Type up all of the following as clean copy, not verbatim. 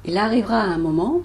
Il arrivera un moment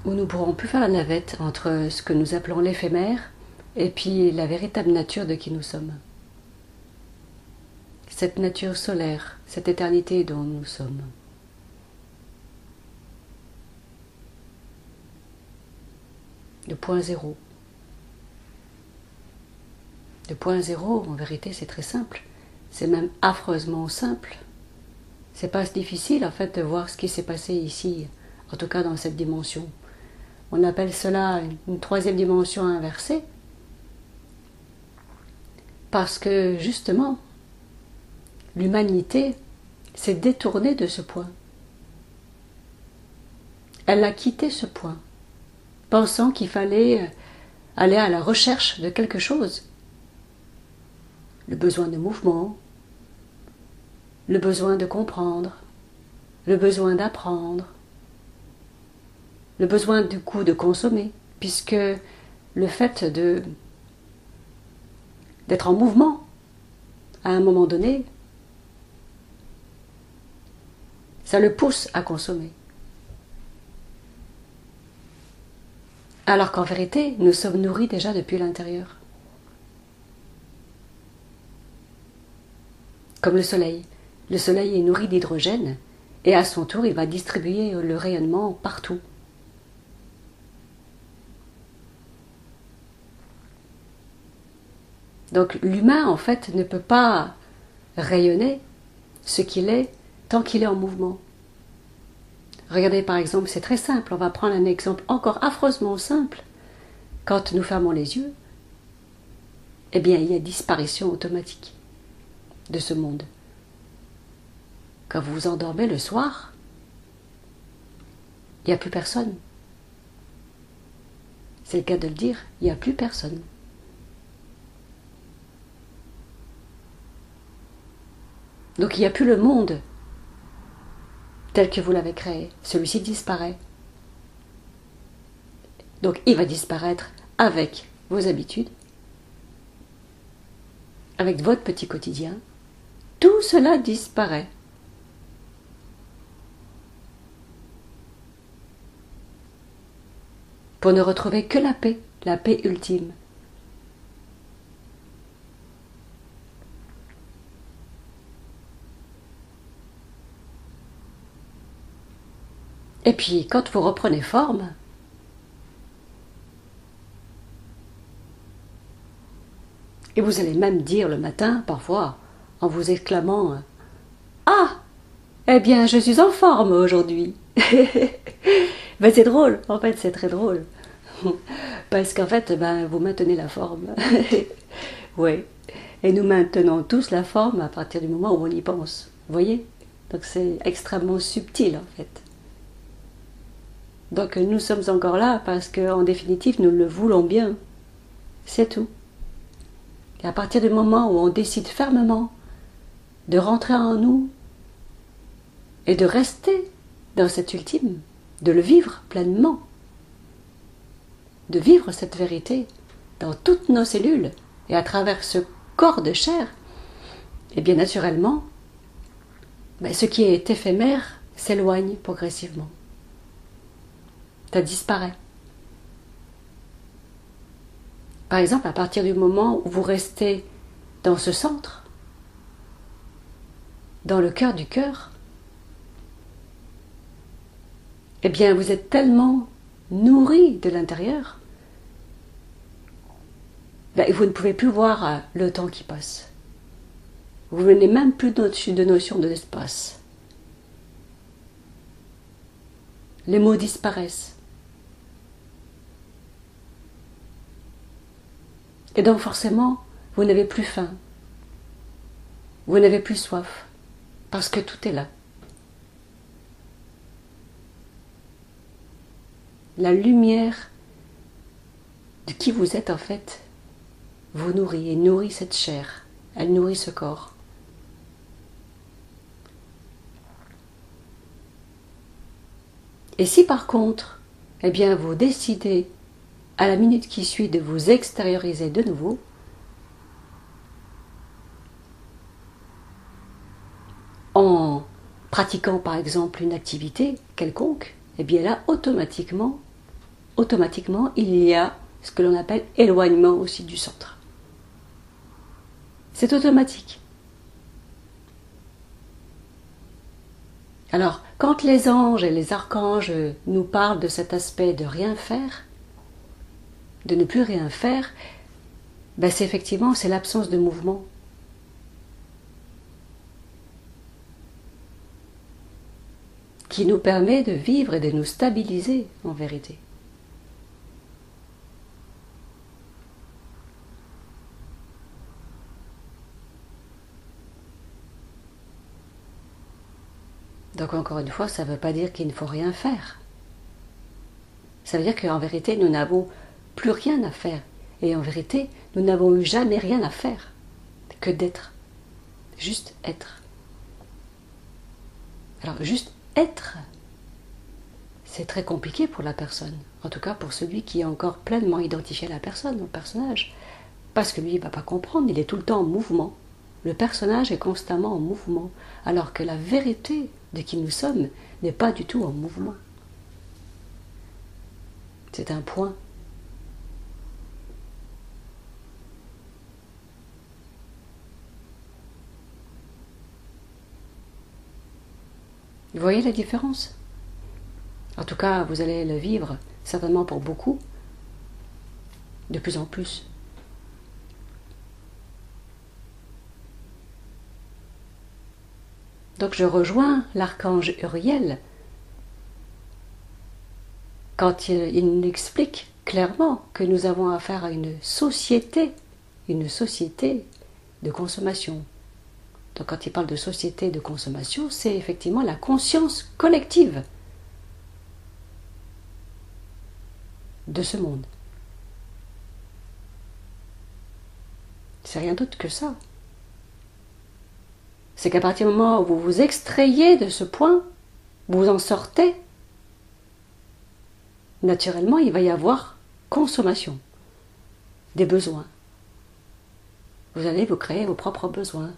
où nous ne pourrons plus faire la navette entre ce que nous appelons l'éphémère et puis la véritable nature de qui nous sommes. Cette nature solaire, cette éternité dont nous sommes. Le point zéro. Le point zéro, en vérité, c'est très simple. C'est même affreusement simple. C'est pas difficile, en fait, de voir ce qui s'est passé ici, en tout cas dans cette dimension. On appelle cela une troisième dimension inversée, parce que, justement, l'humanité s'est détournée de ce point. Elle a quitté ce point, pensant qu'il fallait aller à la recherche de quelque chose. Le besoin de mouvement, le besoin de comprendre, le besoin d'apprendre, le besoin du coup de consommer, puisque le fait d'être en mouvement à un moment donné, ça le pousse à consommer. Alors qu'en vérité, nous sommes nourris déjà depuis l'intérieur. Comme le soleil. Le soleil est nourri d'hydrogène et à son tour, il va distribuer le rayonnement partout. Donc l'humain, en fait, ne peut pas rayonner ce qu'il est tant qu'il est en mouvement. Regardez par exemple, c'est très simple, on va prendre un exemple encore affreusement simple. Quand nous fermons les yeux, eh bien il y a disparition automatique de ce monde. Quand vous vous endormez le soir, il n'y a plus personne. C'est le cas de le dire, il n'y a plus personne. Donc il n'y a plus le monde tel que vous l'avez créé. Celui-ci disparaît. Donc il va disparaître avec vos habitudes, avec votre petit quotidien. Tout cela disparaît. Pour ne retrouver que la paix ultime. Et puis, quand vous reprenez forme, et vous allez même dire le matin, parfois, en vous exclamant « Ah, eh bien, je suis en forme aujourd'hui !» Ben, c'est drôle, en fait, c'est très drôle. Parce qu'en fait, ben, vous maintenez la forme. Oui. Et nous maintenons tous la forme à partir du moment où on y pense. Vous voyez? Donc c'est extrêmement subtil, en fait. Donc nous sommes encore là parce qu'en définitive, nous le voulons bien. C'est tout. Et à partir du moment où on décide fermement de rentrer en nous et de rester dans cet ultime, de le vivre pleinement, de vivre cette vérité dans toutes nos cellules et à travers ce corps de chair, et bien naturellement, ce qui est éphémère s'éloigne progressivement. Ça disparaît. Par exemple, à partir du moment où vous restez dans ce centre, dans le cœur du cœur, eh bien vous êtes tellement nourri de l'intérieur, vous ne pouvez plus voir le temps qui passe. Vous n'avez même plus de notion de l'espace. Les mots disparaissent. Et donc forcément, vous n'avez plus faim. Vous n'avez plus soif. Parce que tout est là. La lumière de qui vous êtes en fait vous nourrit et nourrit cette chair. Elle nourrit ce corps. Et si par contre, eh bien vous décidez à la minute qui suit de vous extérioriser de nouveau, en pratiquant par exemple une activité quelconque, eh bien là, automatiquement, il y a ce que l'on appelle éloignement aussi du centre. C'est automatique. Alors, quand les anges et les archanges nous parlent de cet aspect de rien faire, de ne plus rien faire, ben c'est effectivement l'absence de mouvement. Qui nous permet de vivre et de nous stabiliser en vérité. Donc encore une fois, ça ne veut pas dire qu'il ne faut rien faire. Ça veut dire qu'en vérité, nous n'avons plus rien à faire. Et en vérité, nous n'avons eu jamais rien à faire que d'être. Juste être. Alors, juste être, c'est très compliqué pour la personne. En tout cas, pour celui qui est encore pleinement identifié à la personne, au personnage. Parce que lui, il ne va pas comprendre, il est tout le temps en mouvement. Le personnage est constamment en mouvement. Alors que la vérité de qui nous sommes n'est pas du tout en mouvement. C'est un point. Vous voyez la différence? En tout cas, vous allez le vivre, certainement pour beaucoup, de plus en plus. Donc je rejoins l'archange Uriel quand il nous explique clairement que nous avons affaire à une société de consommation. Donc quand il parle de société de consommation, c'est effectivement la conscience collective de ce monde. C'est rien d'autre que ça. C'est qu'à partir du moment où vous vous extrayez de ce point, vous en sortez, naturellement, il va y avoir consommation des besoins. Vous allez vous créer vos propres besoins.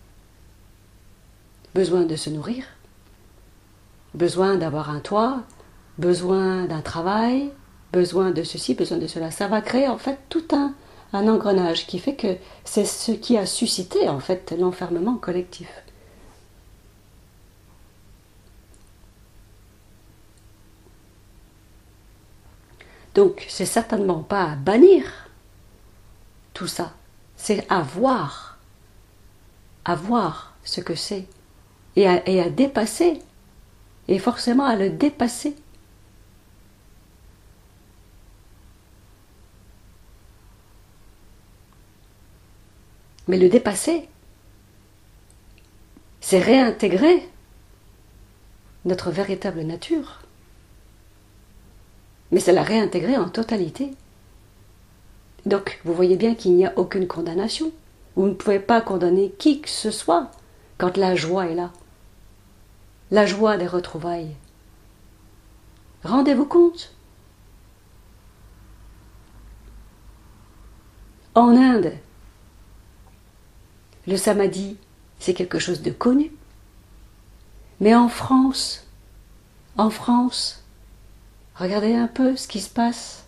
Besoin de se nourrir, besoin d'avoir un toit, besoin d'un travail, besoin de ceci, besoin de cela. Ça va créer en fait tout un engrenage qui fait que c'est ce qui a suscité en fait l'enfermement collectif. Donc, c'est certainement pas à bannir tout ça, c'est à voir ce que c'est, et à dépasser, et forcément à le dépasser. Mais le dépasser, c'est réintégrer notre véritable nature. Mais c'est la réintégrer en totalité. Donc, vous voyez bien qu'il n'y a aucune condamnation. Vous ne pouvez pas condamner qui que ce soit quand la joie est là. La joie des retrouvailles. Rendez-vous compte. En Inde, le samadhi, c'est quelque chose de connu. Mais en France, regardez un peu ce qui se passe.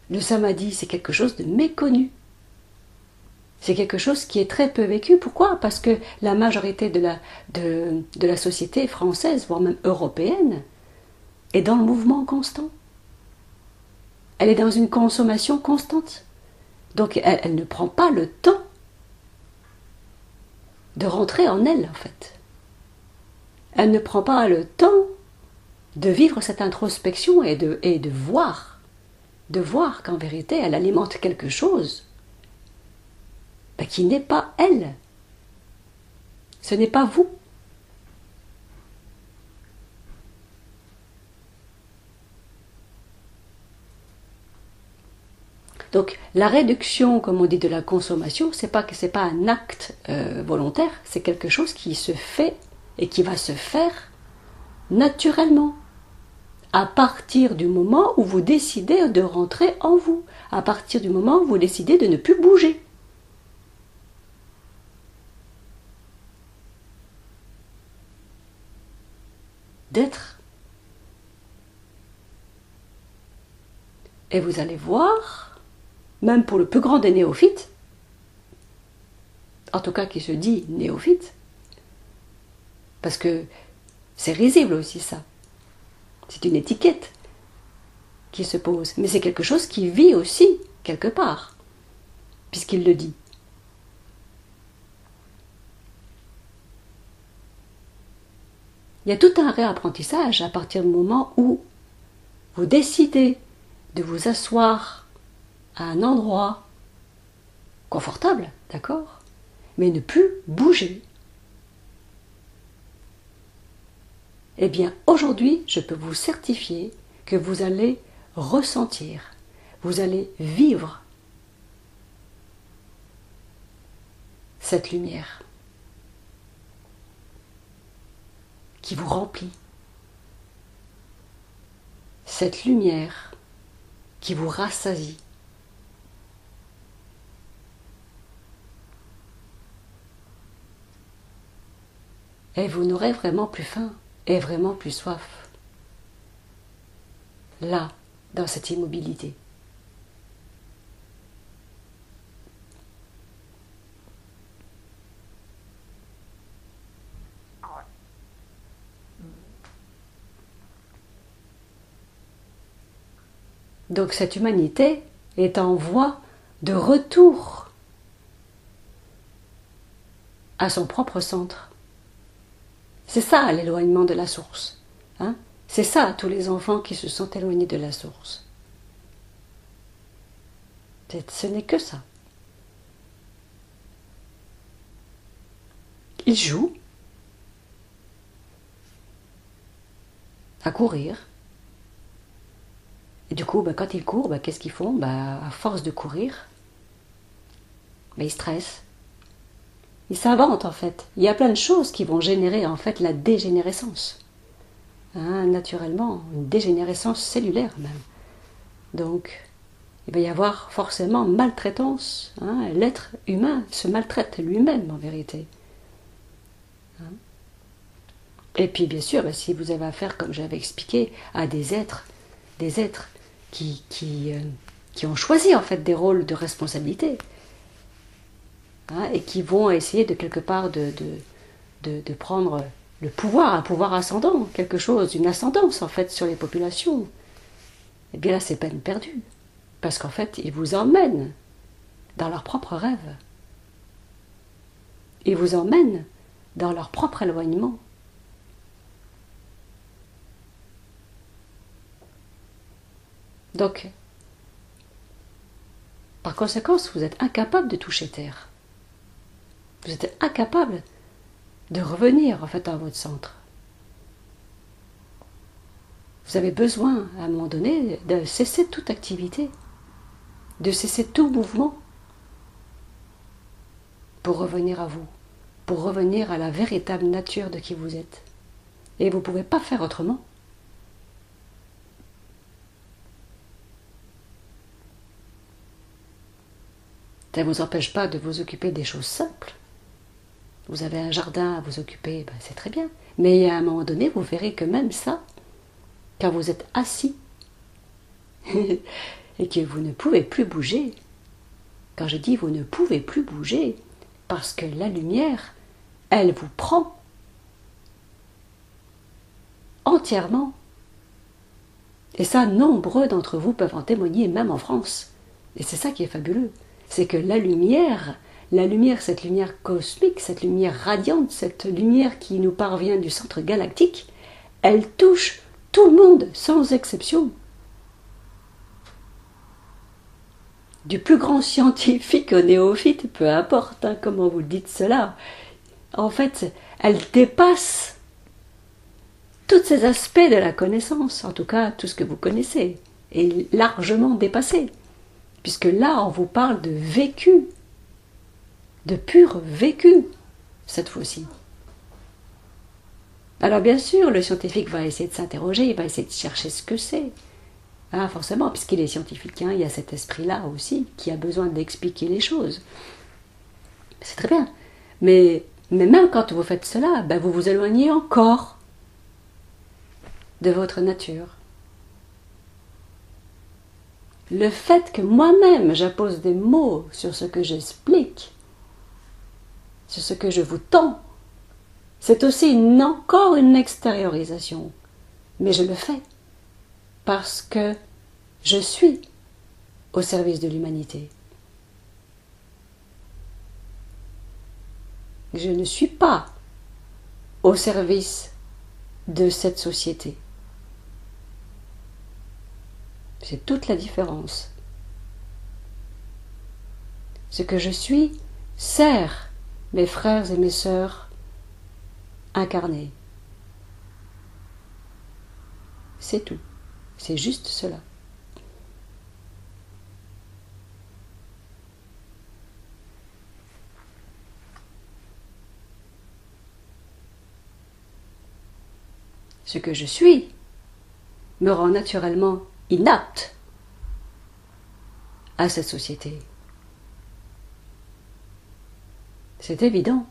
Le samadhi, c'est quelque chose de méconnu. C'est quelque chose qui est très peu vécu. Pourquoi? Parce que la majorité de la société française, voire même européenne, est dans le mouvement constant. Elle est dans une consommation constante. Donc elle ne prend pas le temps de rentrer en elle, en fait. Elle ne prend pas le temps de vivre cette introspection et de voir qu'en vérité, elle alimente quelque chose qui n'est pas elle. Ce n'est pas vous. Donc la réduction, comme on dit, de la consommation, c'est pas un acte volontaire, c'est quelque chose qui se fait et qui va se faire naturellement. À partir du moment où vous décidez de rentrer en vous, à partir du moment où vous décidez de ne plus bouger. d'être. Et vous allez voir, même pour le plus grand des néophytes, en tout cas qui se dit néophyte, parce que c'est risible aussi ça, c'est une étiquette qui se pose, mais c'est quelque chose qui vit aussi quelque part, puisqu'il le dit. Il y a tout un réapprentissage à partir du moment où vous décidez de vous asseoir à un endroit confortable, d'accord, mais ne plus bouger. Eh bien, aujourd'hui, je peux vous certifier que vous allez ressentir, vous allez vivre cette lumière qui vous remplit, cette lumière qui vous rassasie. Et vous n'aurez vraiment plus faim et vraiment plus soif. Là, dans cette immobilité. Donc cette humanité est en voie de retour à son propre centre. C'est ça l'éloignement de la source. Hein? C'est ça tous les enfants qui se sont éloignés de la source. Ce n'est que ça. Ils jouent à courir. Et du coup, quand ils courent, qu'est-ce qu'ils font? À force de courir, ils stressent. Ils s'inventent en fait. Il y a plein de choses qui vont générer en fait la dégénérescence. Hein, naturellement, une dégénérescence cellulaire même. Donc, il va y avoir forcément maltraitance. Hein, l'être humain se maltraite lui-même en vérité. Hein. Et puis bien sûr, si vous avez affaire, comme j'avais expliqué, à des êtres qui ont choisi en fait des rôles de responsabilité, hein, et qui vont essayer de quelque part de prendre le pouvoir, un pouvoir ascendant, quelque chose, une ascendance en fait sur les populations. Et bien là c'est peine perdue, parce qu'en fait ils vous emmènent dans leurs propres rêves, ils vous emmènent dans leur propre éloignement. Donc, par conséquent, vous êtes incapable de toucher terre. Vous êtes incapable de revenir en fait à votre centre. Vous avez besoin, à un moment donné, de cesser toute activité, de cesser tout mouvement pour revenir à vous, pour revenir à la véritable nature de qui vous êtes. Et vous ne pouvez pas faire autrement. Ça ne vous empêche pas de vous occuper des choses simples. Vous avez un jardin à vous occuper, c'est très bien. Mais à un moment donné, vous verrez que même ça, quand vous êtes assis et que vous ne pouvez plus bouger, quand je dis vous ne pouvez plus bouger, parce que la lumière, elle vous prend entièrement. Et ça, nombreux d'entre vous peuvent en témoigner, même en France. Et c'est ça qui est fabuleux. C'est que la lumière, cette lumière cosmique, cette lumière radiante, cette lumière qui nous parvient du centre galactique, elle touche tout le monde, sans exception. Du plus grand scientifique au néophyte, peu importe comment vous dites cela, en fait, elle dépasse tous ces aspects de la connaissance, en tout cas tout ce que vous connaissez, est largement dépassé. Puisque là, on vous parle de vécu, de pur vécu, cette fois-ci. Alors bien sûr, le scientifique va essayer de s'interroger, il va essayer de chercher ce que c'est. Hein, forcément, puisqu'il est scientifique, il y a cet esprit-là aussi qui a besoin d'expliquer les choses. C'est très bien. Mais même quand vous faites cela, vous vous éloignez encore. de votre nature. Le fait que moi-même j'appose des mots sur ce que j'explique, sur ce que je vous tends, c'est aussi encore une extériorisation. Mais je le fais parce que je suis au service de l'humanité. Je ne suis pas au service de cette société. C'est toute la différence. Ce que je suis sert mes frères et mes sœurs incarnés. C'est tout. C'est juste cela. Ce que je suis me rend naturellement inapte à cette société. C'est évident.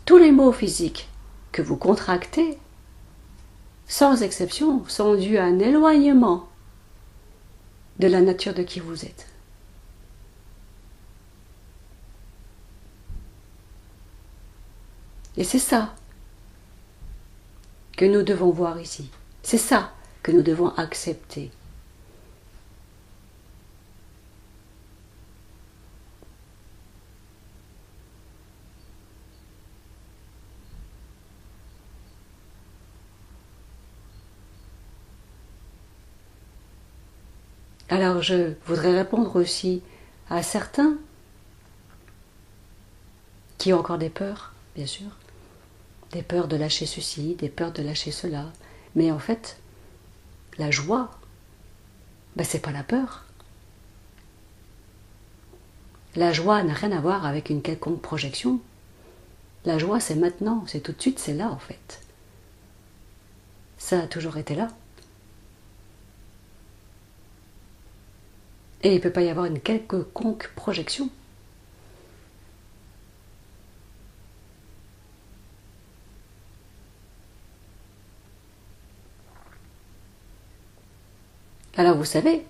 Tous les maux physiques que vous contractez, sans exception, sont dus à un éloignement de la nature de qui vous êtes. Et c'est ça que nous devons voir ici. C'est ça que nous devons accepter. Alors je voudrais répondre aussi à certains qui ont encore des peurs, bien sûr, des peurs de lâcher ceci, des peurs de lâcher cela. Mais en fait, la joie, c'est pas la peur. La joie n'a rien à voir avec une quelconque projection. La joie, c'est maintenant, c'est tout de suite, c'est là en fait. Ça a toujours été là. Et il ne peut pas y avoir une quelconque projection. Alors vous savez,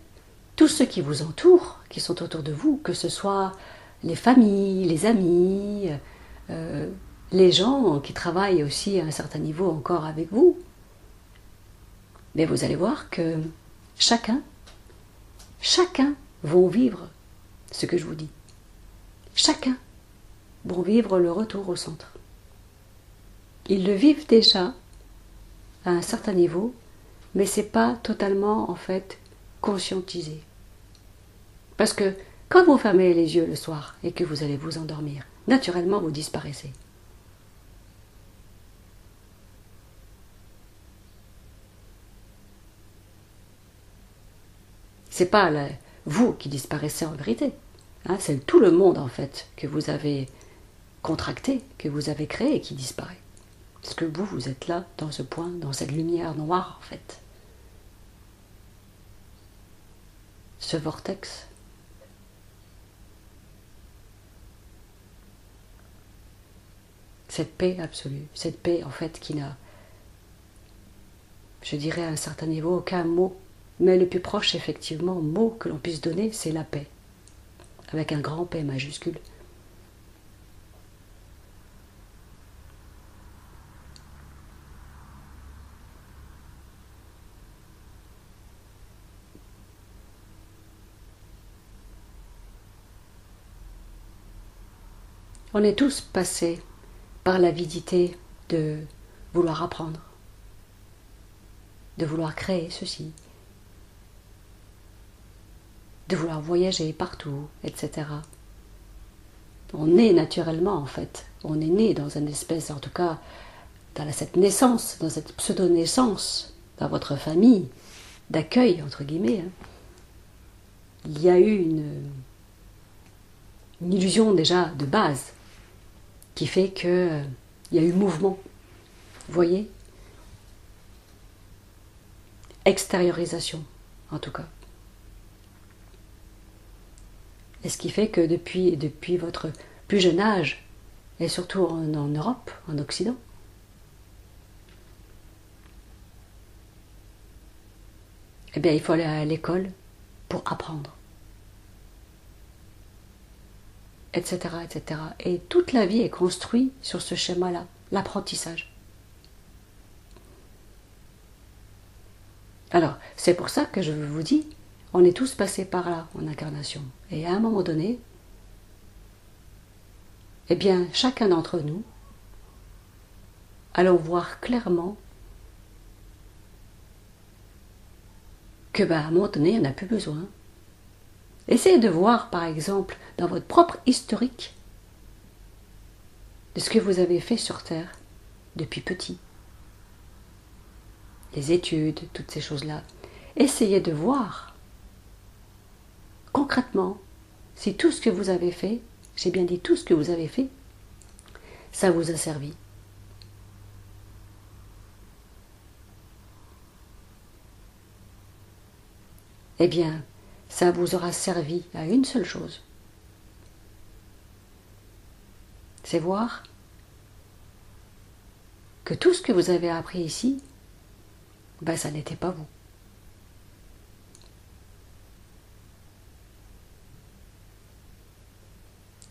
tous ceux qui vous entourent, qui sont autour de vous, que ce soit les familles, les amis, les gens qui travaillent aussi à un certain niveau encore avec vous, mais vous allez voir que chacun vont vivre ce que je vous dis. Chacun vont vivre le retour au centre. Ils le vivent déjà à un certain niveau, mais ce n'est pas totalement en fait conscientisé. Parce que quand vous fermez les yeux le soir et que vous allez vous endormir, naturellement vous disparaissez. C'est pas vous qui disparaissez en vérité. C'est tout le monde en fait que vous avez contracté, que vous avez créé et qui disparaît. Parce que vous êtes là, dans ce point, dans cette lumière noire en fait. Ce vortex. Cette paix absolue, cette paix en fait qui n'a, je dirais à un certain niveau, aucun mot. Mais le plus proche, effectivement, mot que l'on puisse donner, c'est la paix. Avec un grand P majuscule. On est tous passés par l'avidité de vouloir apprendre, de vouloir créer ceci, de vouloir voyager partout, etc. On est naturellement, en fait, on est né dans une espèce, en tout cas, dans cette naissance, dans cette pseudo-naissance, dans votre famille, d'accueil, entre guillemets. Il y a eu une illusion déjà de base, qui fait qu'il y a eu mouvement. Vous voyez ? Extériorisation, en tout cas. Et ce qui fait que depuis votre plus jeune âge, et surtout en Europe, en Occident, eh bien il faut aller à l'école pour apprendre. Etc., etc. Et toute la vie est construite sur ce schéma-là, l'apprentissage. Alors, c'est pour ça que je vous dis, on est tous passés par là en incarnation. Et à un moment donné, eh bien, chacun d'entre nous, allons voir clairement que, à un moment donné, on n'a plus besoin. Essayez de voir, par exemple, dans votre propre historique, de ce que vous avez fait sur Terre depuis petit. Les études, toutes ces choses-là. Essayez de voir, concrètement, si tout ce que vous avez fait, j'ai bien dit tout ce que vous avez fait, ça vous a servi. Eh bien, ça vous aura servi à une seule chose. C'est voir que tout ce que vous avez appris ici, ça n'était pas vous.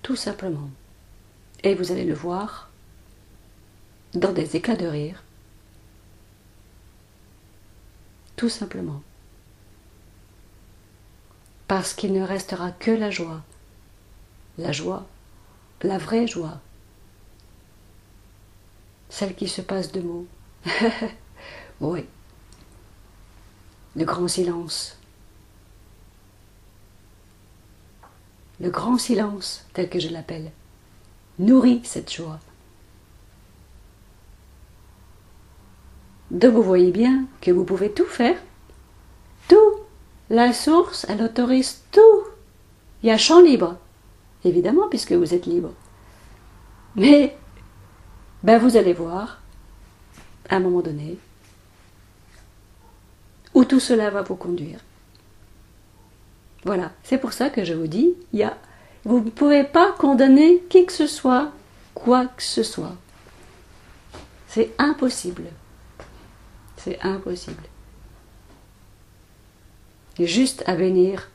Tout simplement. Et vous allez le voir dans des éclats de rire. Tout simplement. Parce qu'il ne restera que la joie. La joie. La vraie joie. Celle qui se passe de mots. Oui. Le grand silence. Le grand silence, tel que je l'appelle, nourrit cette joie. Donc vous voyez bien que vous pouvez tout faire. Tout. La source, elle autorise tout. Il y a champ libre. Évidemment, puisque vous êtes libre. Mais, vous allez voir, à un moment donné, où tout cela va vous conduire. Voilà, c'est pour ça que je vous dis, vous ne pouvez pas condamner qui que ce soit, quoi que ce soit. C'est impossible. C'est impossible. Juste à bénir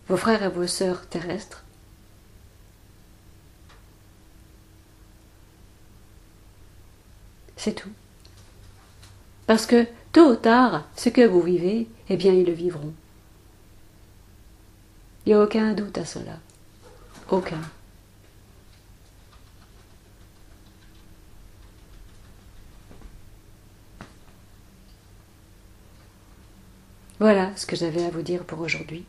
vos frères et vos sœurs terrestres. C'est tout. Parce que, tôt ou tard, ce que vous vivez, eh bien, ils le vivront. Il n'y a aucun doute à cela. Aucun. Voilà ce que j'avais à vous dire pour aujourd'hui.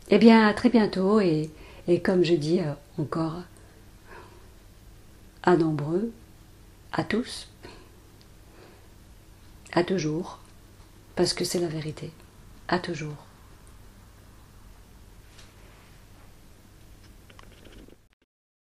Eh bien, à très bientôt et comme je dis encore à nombreux, à tous, à toujours, parce que c'est la vérité, à toujours.